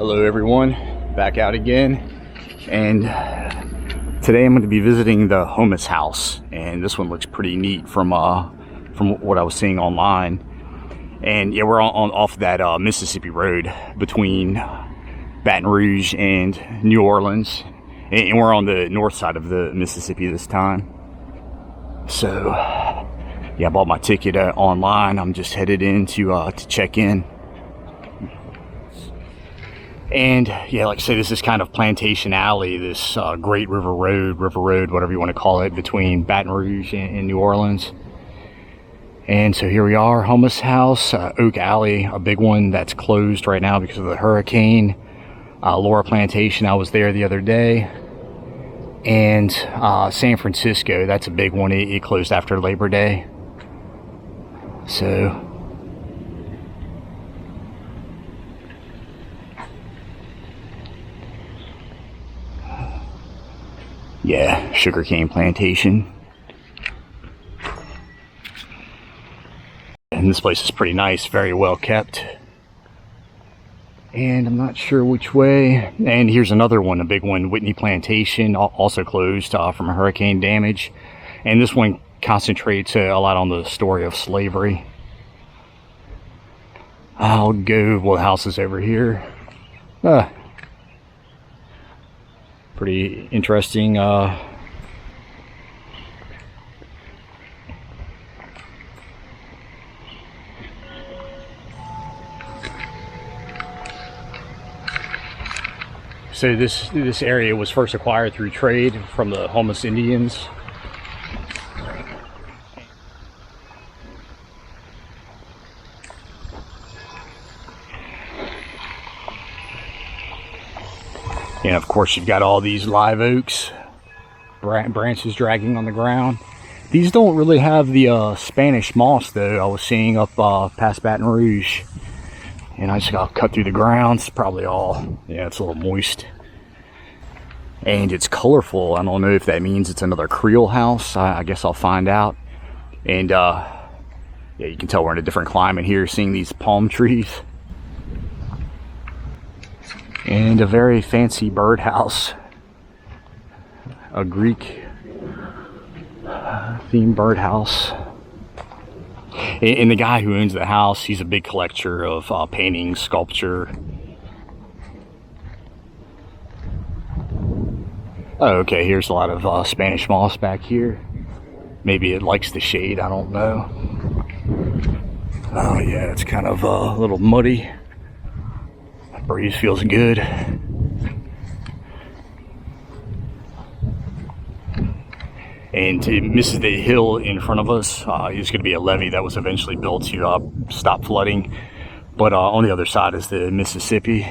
Hello everyone, back out again, and today I'm going to be visiting the Houmas house, and this one looks pretty neat from what I was seeing online. And yeah, we're off that Mississippi road between Baton Rouge and New Orleans, and we're on the north side of the Mississippi this time. So yeah, I bought my ticket online. I'm just headed in to check in. And yeah, like I say, this is kind of Plantation Alley, this Great River Road, whatever you want to call it, between Baton Rouge and New Orleans. And so here we are, Houmas house, Oak Alley, a big one that's closed right now because of the hurricane. Laura Plantation, I was there the other day. And San Francisco, that's a big one. It closed after Labor Day. So yeah, sugarcane plantation. And this place is pretty nice, very well kept. And I'm not sure which way. And here's another one, a big one, Whitney Plantation, also closed from hurricane damage. And this one concentrates a lot on the story of slavery. I'll go, well, the house is over here. Pretty interesting. So this area was first acquired through trade from the Houmas Indians. And of course you've got all these live oaks, branches dragging on the ground. These don't really have the Spanish moss though. I was seeing up past Baton Rouge. And I just got cut through the ground. It's probably all, yeah, it's a little moist. And it's colorful. I don't know if that means it's another Creole house. I guess I'll find out. And yeah, you can tell we're in a different climate here, seeing these palm trees. And a very fancy birdhouse, a Greek themed birdhouse. And the guy who owns the house, he's a big collector of paintings, sculpture. Oh, okay, here's a lot of Spanish moss back here. Maybe it likes the shade, I don't know. Oh yeah, it's kind of a little muddy. Breeze feels good. And this is the hill in front of us. It's going to be a levee that was eventually built to stop flooding. But on the other side is the Mississippi.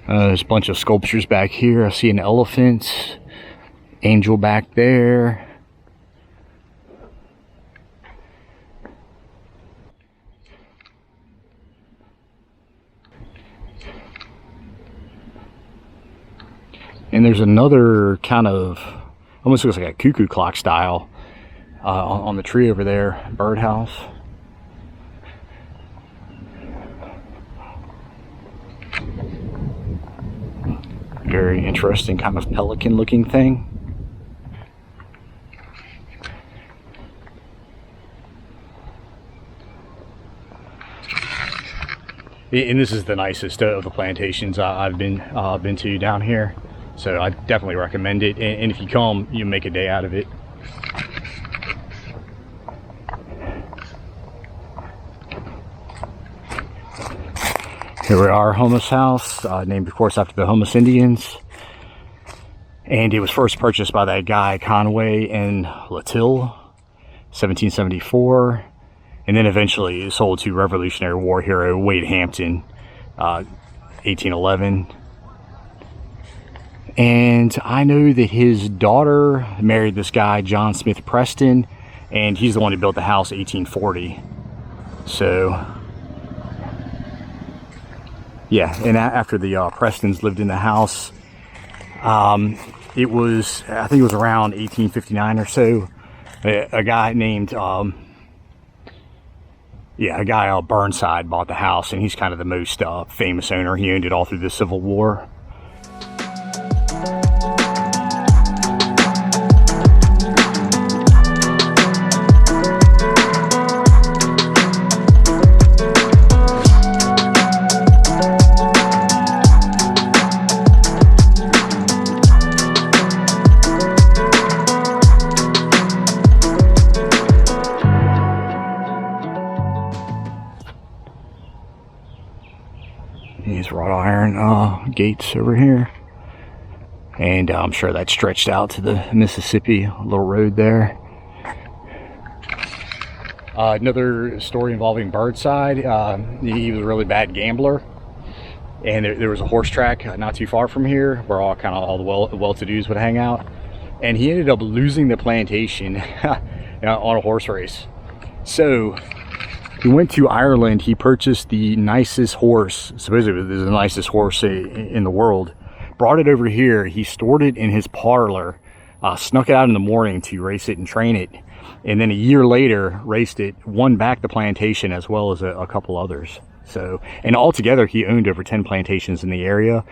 There's a bunch of sculptures back here. I see an elephant, angel back there. And there's another kind of, almost looks like a cuckoo clock style on the tree over there, birdhouse. Very interesting kind of pelican looking thing. And this is the nicest of the plantations I've been to down here. So I definitely recommend it, and if you come, you make a day out of it. Here we are, Houmas house, named of course after the Houmas Indians. And it was first purchased by that guy Conway and Latille, 1774. And then eventually sold to Revolutionary War hero Wade Hampton, 1811. And I know that his daughter married this guy, John Smith Preston, and he's the one who built the house 1840. So, yeah, and after the Prestons lived in the house, it was, I think it was around 1859 or so, a guy named, Yeah, a guy Burnside bought the house, and he's kind of the most famous owner. He owned it all through the Civil War. These wrought iron gates over here, and I'm sure that stretched out to the Mississippi, a little road there. Another story involving Burnside. He was a really bad gambler, and there was a horse track not too far from here where all the well-to-dos would hang out, and he ended up losing the plantation on a horse race. So he went to Ireland. He purchased the nicest horse, supposedly it was the nicest horse in the world, brought it over here. He stored it in his parlor, snuck it out in the morning to race it and train it, and then a year later raced it, won back the plantation as well as a couple others. So, and altogether he owned over 10 plantations in the area,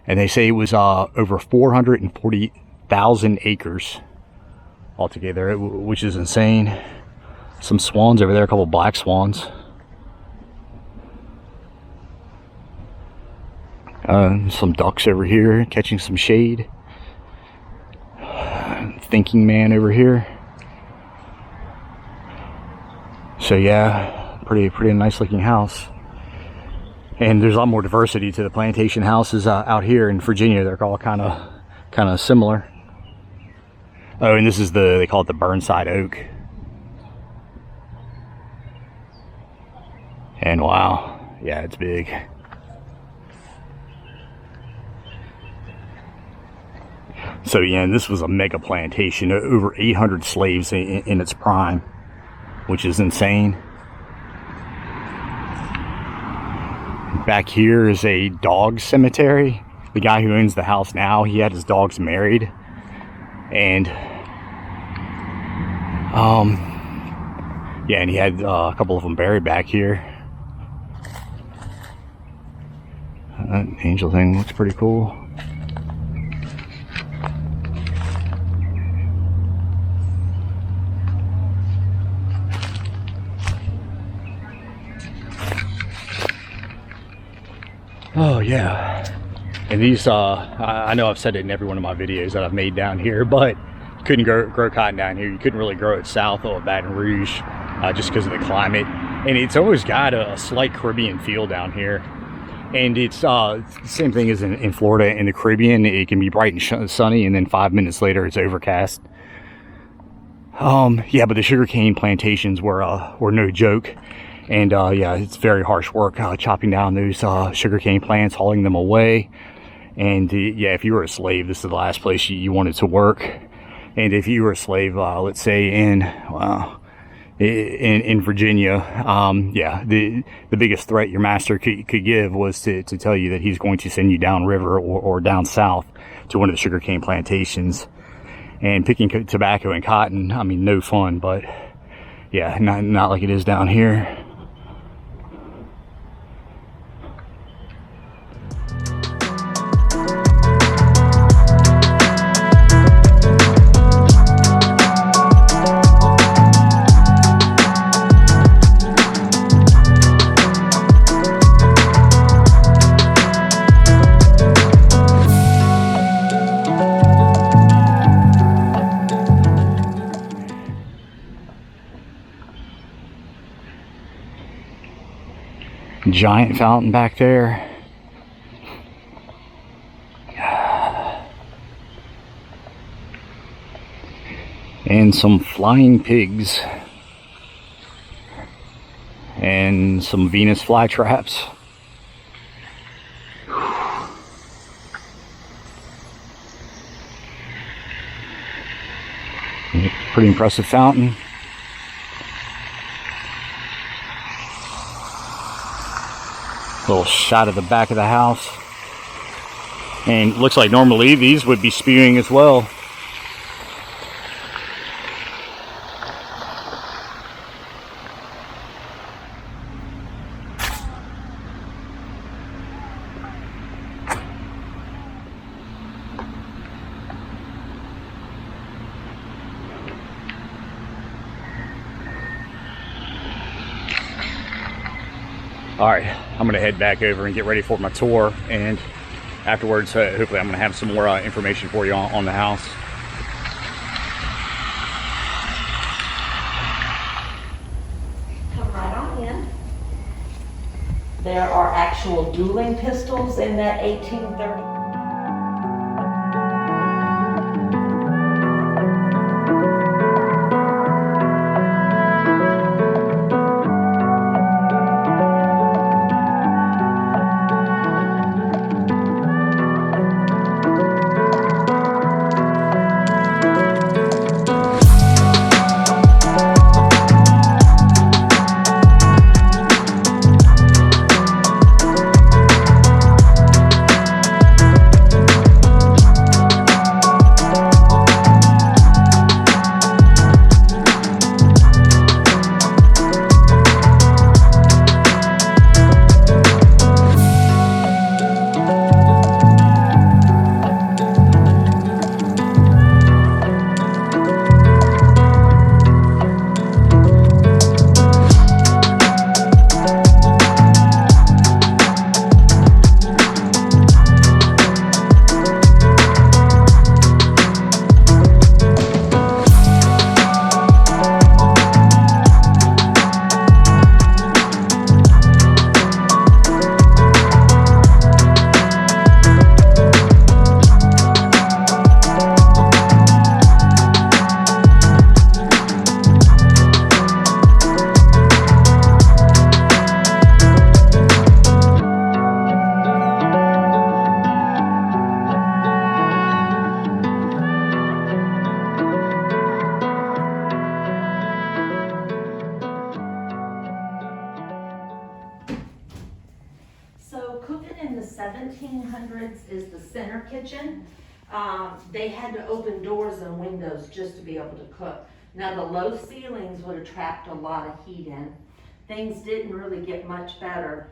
and they say it was over 440,000 acres altogether, which is insane. Some swans over there, a couple black swans. Some ducks over here catching some shade. Thinking man over here. So yeah, pretty nice looking house. And there's a lot more diversity to the plantation houses out here in Virginia. They're all kind of similar. Oh, and this is they call it the Burnside Oak. And wow, yeah, it's big. So yeah, and this was a mega plantation, over 800 slaves in its prime, which is insane. Back here is a dog cemetery. The guy who owns the house now, he had his dogs married, and yeah, and he had a couple of them buried back here. That angel thing looks pretty cool. Oh yeah, and these I know I've said it in every one of my videos that I've made down here, but couldn't grow cotton down here. You couldn't really grow it south of Baton Rouge just because of the climate, and it's always got a slight Caribbean feel down here. And it's the same thing as in Florida. In the Caribbean, it can be bright and sunny, and then 5 minutes later it's overcast. Yeah, but the sugarcane plantations were no joke. And yeah, it's very harsh work chopping down those sugarcane plants, hauling them away. And yeah, if you were a slave, this is the last place you wanted to work. And if you were a slave, let's say in Virginia, yeah, the biggest threat your master could give was to tell you that he's going to send you downriver or down south to one of the sugarcane plantations. And picking tobacco and cotton, I mean, no fun, but yeah, not like it is down here. Giant fountain back there. And some flying pigs. And some Venus flytraps. Pretty impressive fountain. Little shot of the back of the house, and looks like normally these would be spewing as well. All right, I'm gonna head back over and get ready for my tour, and afterwards, hopefully I'm gonna have some more information for you on the house. Come right on in. There are actual dueling pistols in that 1830. In the 1700s is the center kitchen. They had to open doors and windows just to be able to cook. Now the low ceilings would attract a lot of heat in. Things didn't really get much better.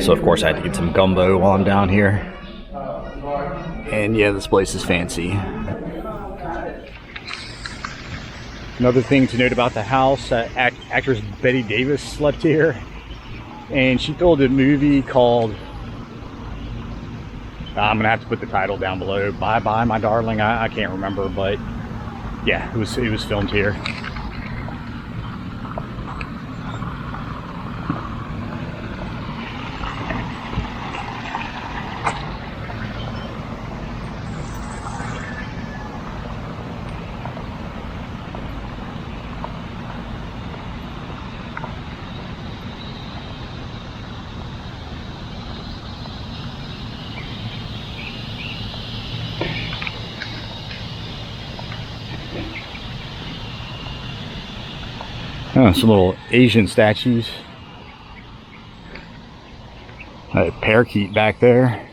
So of course I had to get some gumbo while I'm down here. And yeah, this place is fancy. Another thing to note about the house, actress Betty Davis slept here. And she filmed a movie called, I'm gonna have to put the title down below, Bye Bye My Darling. I can't remember, but yeah, it was filmed here. Oh, some little Asian statues. A parakeet back there.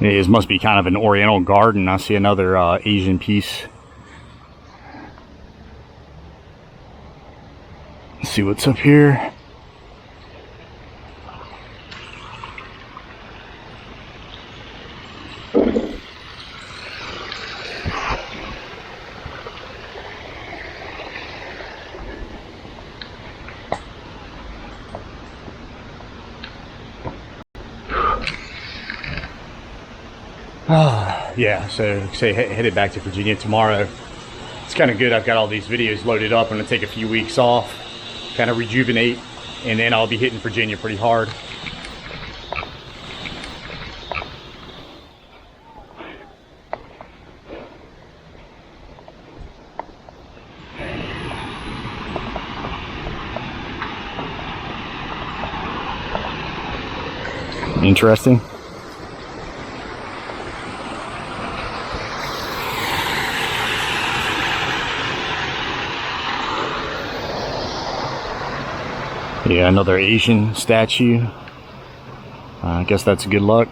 It must be kind of an oriental garden. I see another Asian piece. Let's see what's up here. Yeah, so say headed back to Virginia tomorrow. It's kind of good. I've got all these videos loaded up. I'm gonna take a few weeks off, kind of rejuvenate, and then I'll be hitting Virginia pretty hard. Interesting. Yeah, another Asian statue. I guess that's good luck.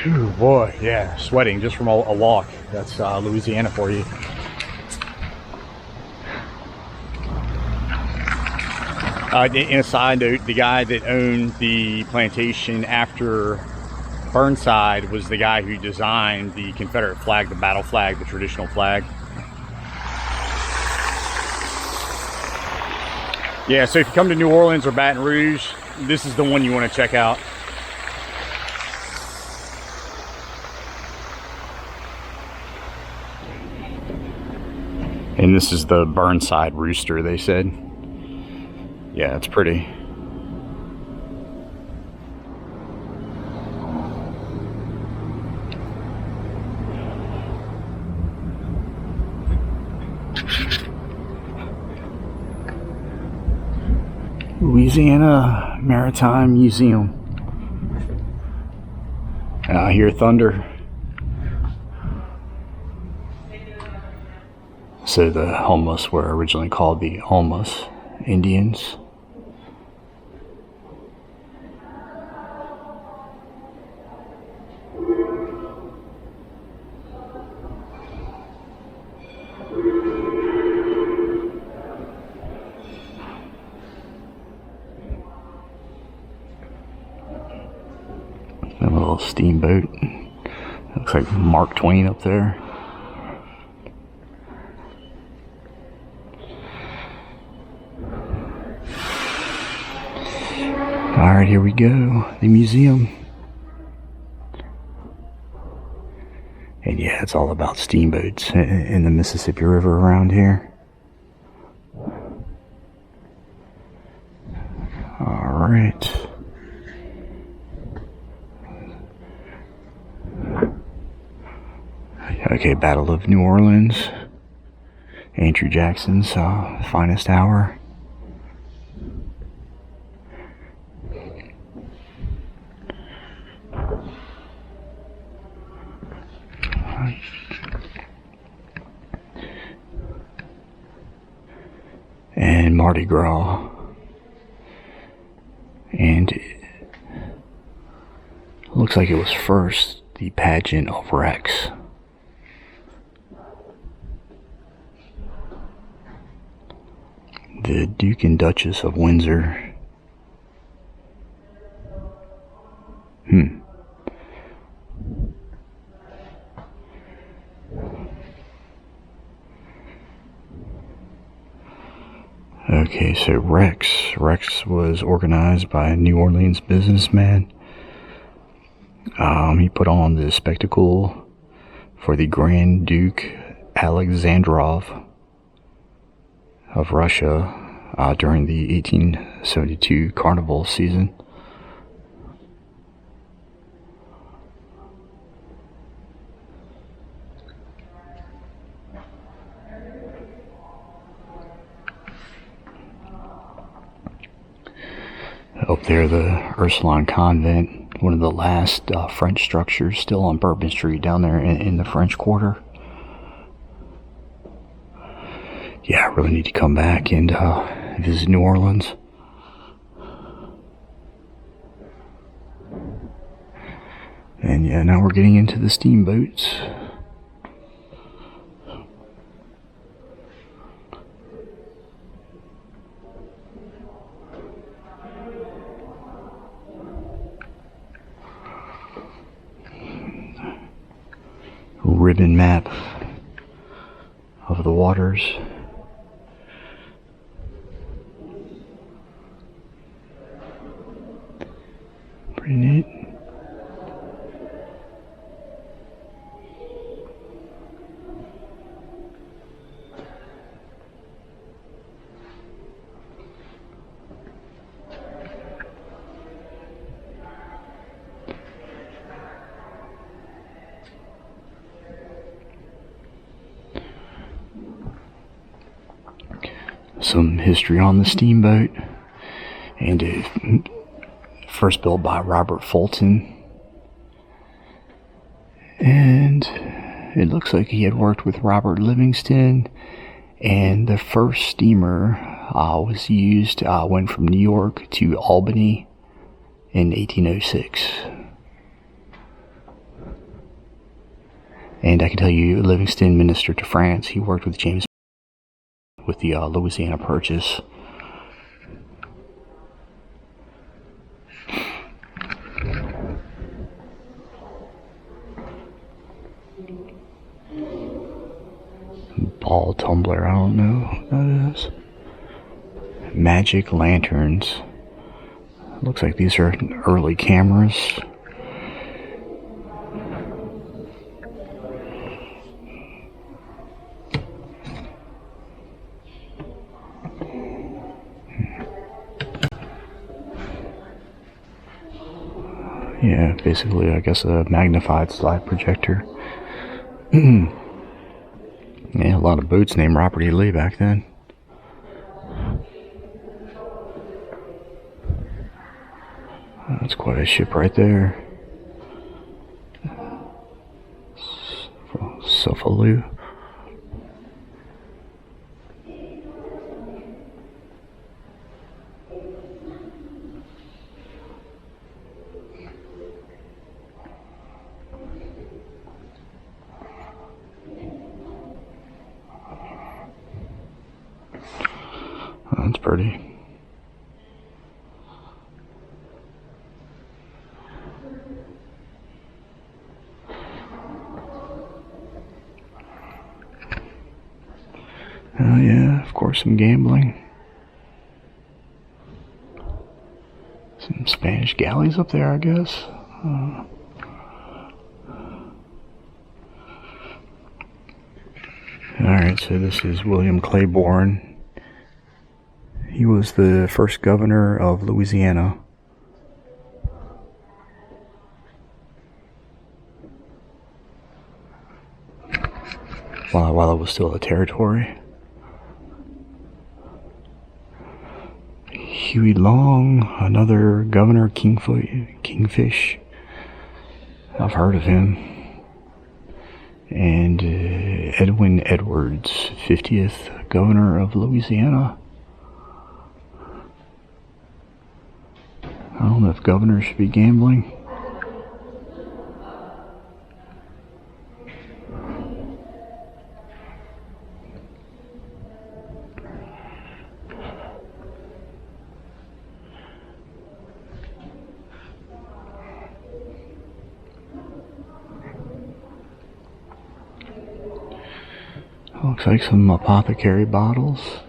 Ooh, boy, yeah, sweating just from a walk. That's Louisiana for you. In a side note, the guy that owned the plantation after Burnside was the guy who designed the Confederate flag, the battle flag, the traditional flag. Yeah, so if you come to New Orleans or Baton Rouge, this is the one you want to check out. And this is the Burnside rooster, they said. Yeah, it's pretty. Louisiana Maritime Museum. And I hear thunder. So the Houmas were originally called the Houmas Indians. A little steamboat. Looks like Mark Twain up there. Alright, here we go. The museum. And yeah, it's all about steamboats in the Mississippi River around here. Alright. Okay, Battle of New Orleans. Andrew Jackson's finest hour. And Mardi Gras. And it looks like it was first the pageant of Rex. The Duke and Duchess of Windsor. Okay, so Rex was organized by a New Orleans businessman. He put on the spectacle for the Grand Duke Alexandrov of Russia during the 1872 carnival season. Up there, the Ursuline Convent, one of the last French structures still on Bourbon Street down there in the French Quarter. Yeah, I really need to come back and visit New Orleans. And yeah, now we're getting into the steamboats. Ribbon map of the waters. Pretty neat. Some history on the steamboat, and it first built by Robert Fulton, and it looks like he had worked with Robert Livingston, and the first steamer was used, went from New York to Albany in 1806. And I can tell you, Livingston ministered to France. He worked with James with the Louisiana Purchase. Ball tumbler, I don't know what that is. Magic lanterns. Looks like these are early cameras. Yeah, basically, I guess a magnified slide projector. Yeah, a lot of boats named Robert E. Lee back then. That's quite a ship right there. Sofaloo. That's pretty. Oh yeah, of course, some gambling. Some Spanish galleys up there, I guess. Alright, so this is William Claiborne. He was the first governor of Louisiana. While it was still a territory. Huey Long, another governor, Kingfish. I've heard of him. And Edwin Edwards, 50th governor of Louisiana. I don't know if governors should be gambling. Looks like some apothecary bottles.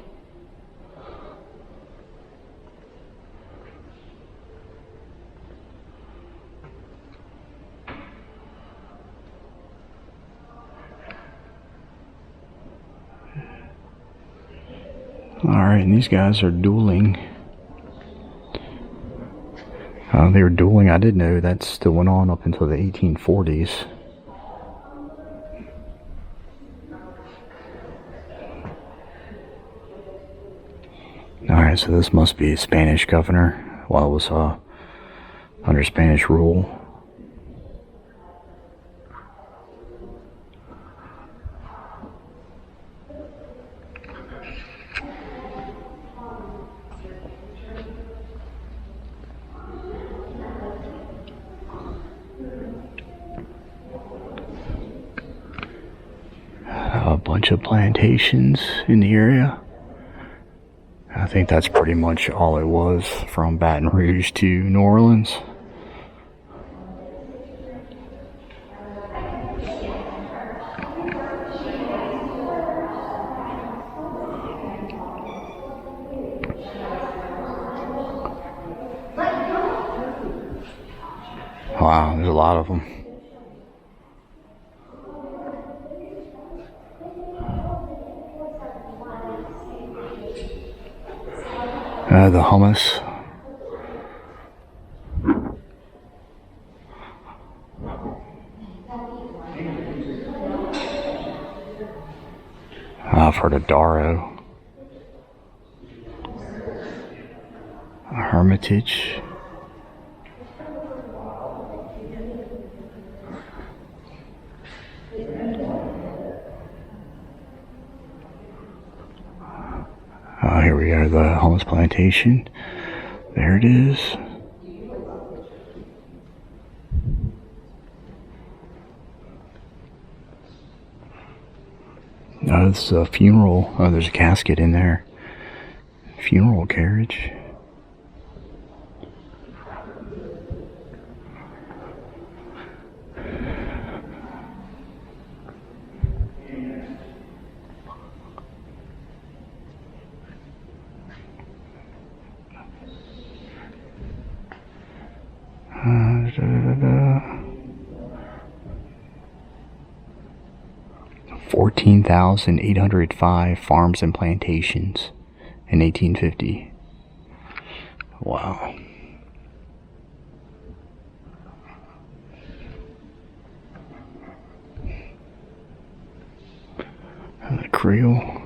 Alright, and these guys are dueling. They were dueling, I didn't know that still went on up until the 1840s. Alright, so this must be a Spanish governor while it was under Spanish rule. A bunch of plantations in the area. I think that's pretty much all it was from Baton Rouge to New Orleans. Wow, there's a lot of them. The Houmas. I've heard of Darrow. A Hermitage. Here we are, the Houmas Plantation. There it is. This is a funeral. Oh, there's a casket in there. Funeral carriage. Da, da, da. 14,805 farms and plantations in 1850. Wow. And the Creole.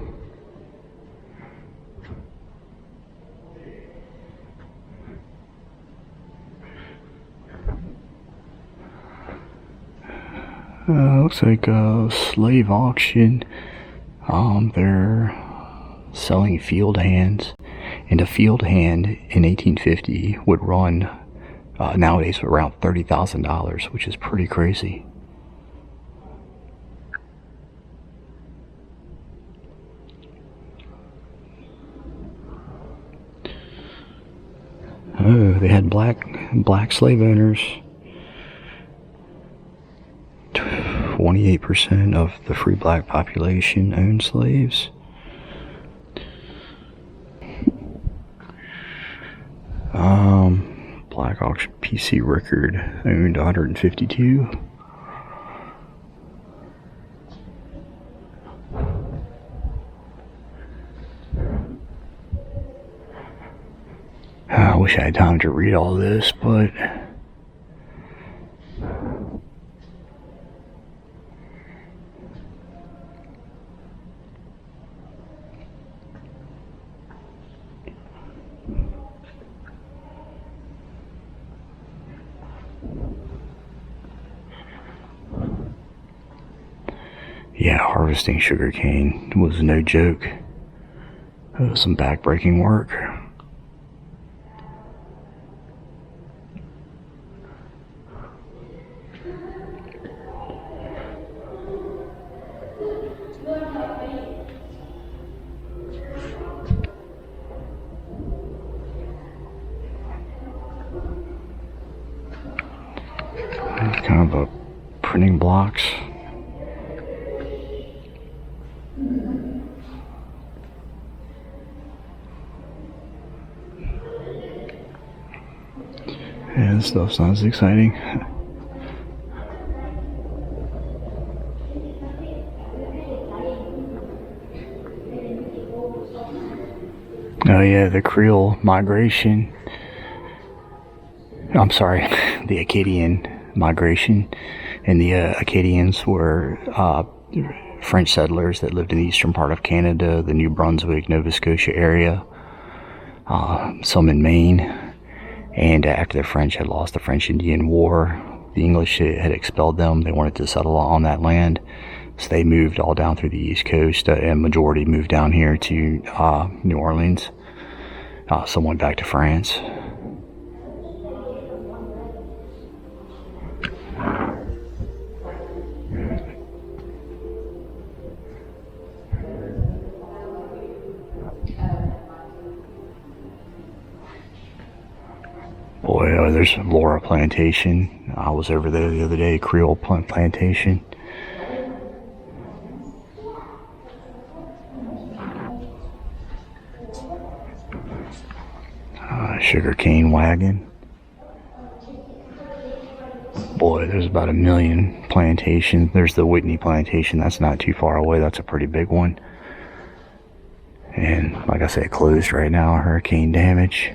Looks like a slave auction. They're selling field hands, and a field hand in 1850 would run nowadays around $30,000, which is pretty crazy. Oh, they had black slave owners. 28% of the free black population owned slaves. Black auction PC record owned 152. I wish I had time to read all this, but yeah, harvesting sugarcane was no joke. It was some back-breaking work. It's kind of a printing blocks. Yeah, this stuff sounds exciting. Oh yeah, the Creole migration. I'm sorry, the Acadian migration. And the Acadians were French settlers that lived in the eastern part of Canada, the New Brunswick, Nova Scotia area, some in Maine. And after the French had lost the French Indian War, the English had expelled them. They wanted to settle on that land, so they moved all down through the East Coast, and majority moved down here to New Orleans. Some went back to France. Boy, there's Laura Plantation. I was over there the other day, Creole Plantation. Sugarcane wagon. Boy, there's about 1 million plantations. There's the Whitney Plantation. That's not too far away. That's a pretty big one. And like I said, closed right now. Hurricane damage.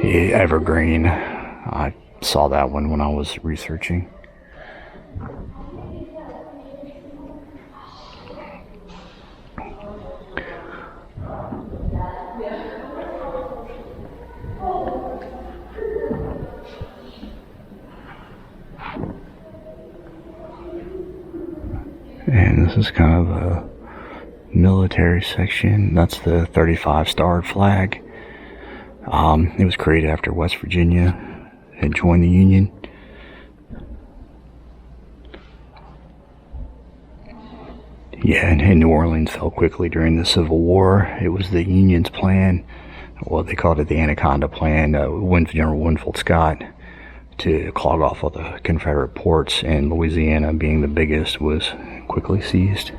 Yeah, Evergreen. I saw that one when I was researching. And this is kind of a military section. That's the 35 starred flag. It was created after West Virginia had joined the Union. Yeah, and New Orleans fell quickly during the Civil War. It was the Union's plan, well, they called it the Anaconda Plan, General Winfield Scott, to clog off all the Confederate ports, and Louisiana, being the biggest, was quickly seized.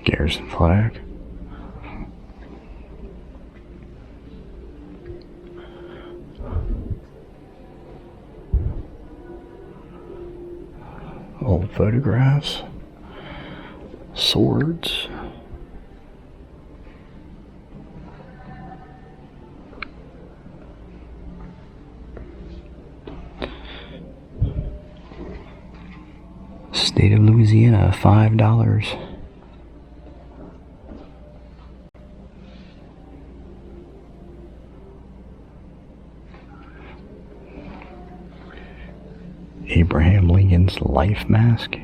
Garrison flag. Old photographs. Swords. State of Louisiana, $5. Abraham Lincoln's life mask,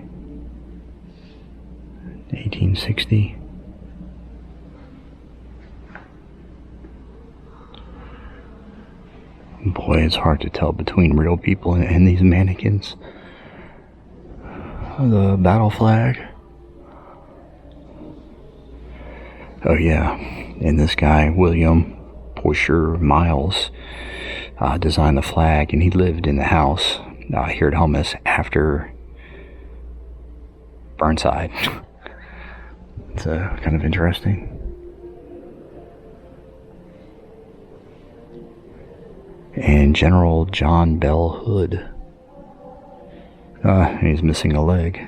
1860. Boy, it's hard to tell between real people and these mannequins. The battle flag. Oh yeah, and this guy, William Porcher Miles, designed the flag, and he lived in the house here at Houmas after Burnside. It's kind of interesting. And General John Bell Hood. He's missing a leg.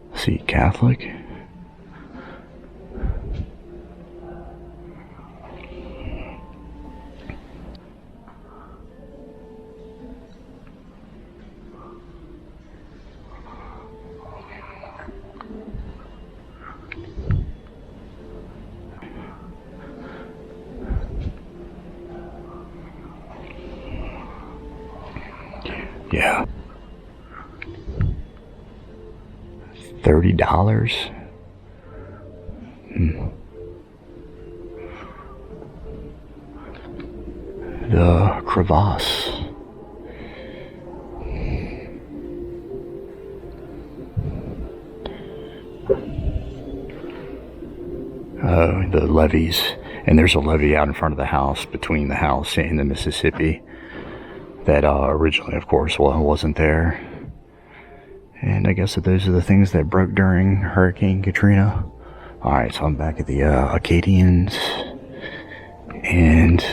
Let's see, Catholic. Yeah. $30. The crevasse. The levees. And there's a levee out in front of the house, between the house and the Mississippi, that originally, of course, wasn't there. And I guess that those are the things that broke during Hurricane Katrina. Alright, so I'm back at the Acadians, and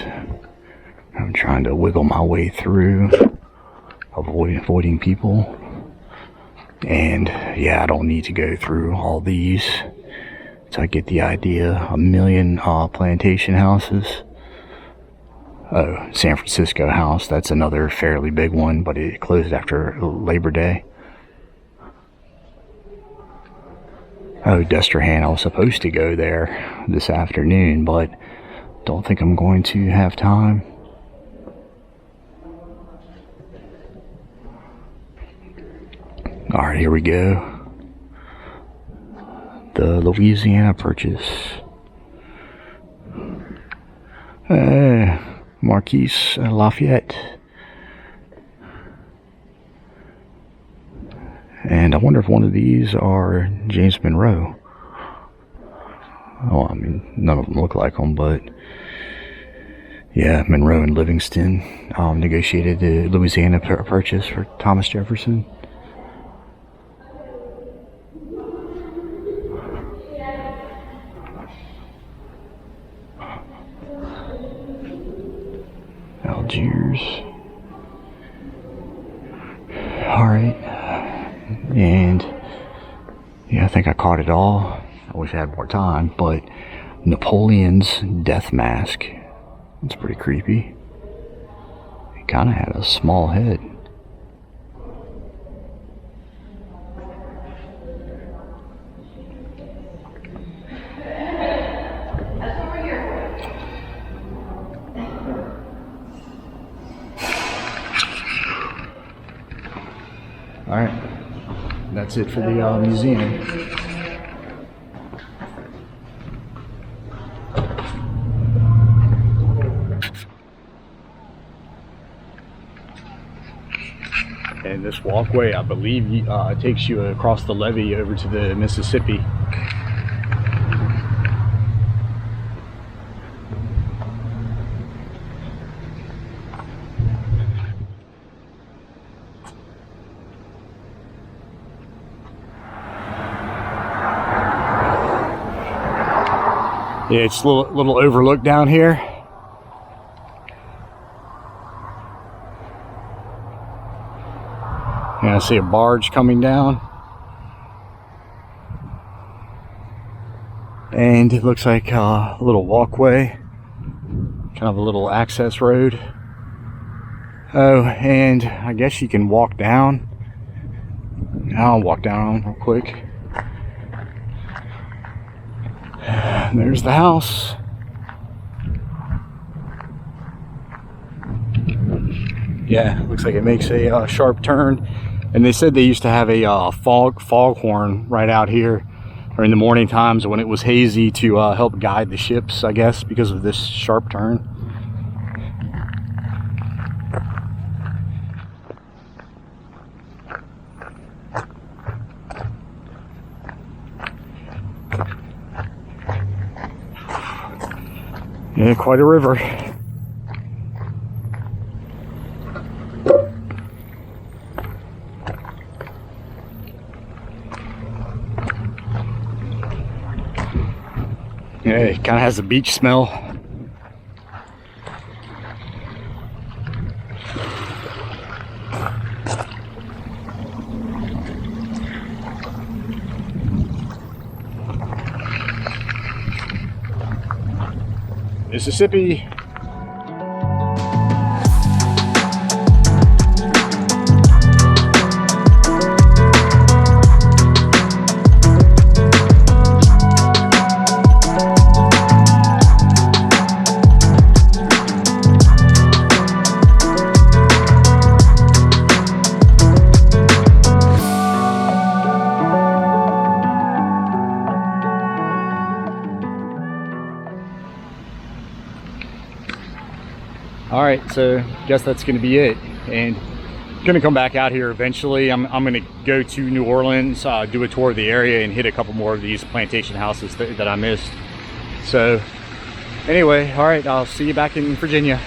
I'm trying to wiggle my way through, avoiding people. And yeah, I don't need to go through all these to get the idea. 1 million plantation houses. Oh, San Francisco house, that's another fairly big one, but it closed after Labor Day. Oh, Destrehan, I was supposed to go there this afternoon, but don't think I'm going to have time. Alright, here we go. The Louisiana Purchase. Marquise Lafayette. And I wonder if one of these are James Monroe. Oh, I mean, none of them look like them, but yeah, Monroe and Livingston negotiated the Louisiana Purchase for Thomas Jefferson. Algiers. Alright. And yeah, I think I caught it all. I wish I had more time, but Napoleon's death mask. It's pretty creepy. He kind of had a small head. All right, that's it for the museum. And this walkway, I believe, takes you across the levee over to the Mississippi. Yeah, it's a little overlooked down here. And I see a barge coming down. And it looks like a little walkway, kind of a little access road. Oh, and I guess you can walk down. I'll walk down real quick. There's the house. Yeah, looks like it makes a sharp turn. And they said they used to have a foghorn right out here, or in the morning times when it was hazy, to help guide the ships, I guess, because of this sharp turn. Yeah, quite a river. Yeah, it kind of has a beach smell. Mississippi. All right, so I guess that's going to be it, and I'm going to come back out here eventually. I'm going to go to New Orleans, do a tour of the area, and hit a couple more of these plantation houses that I missed. So anyway, all right, I'll see you back in Virginia.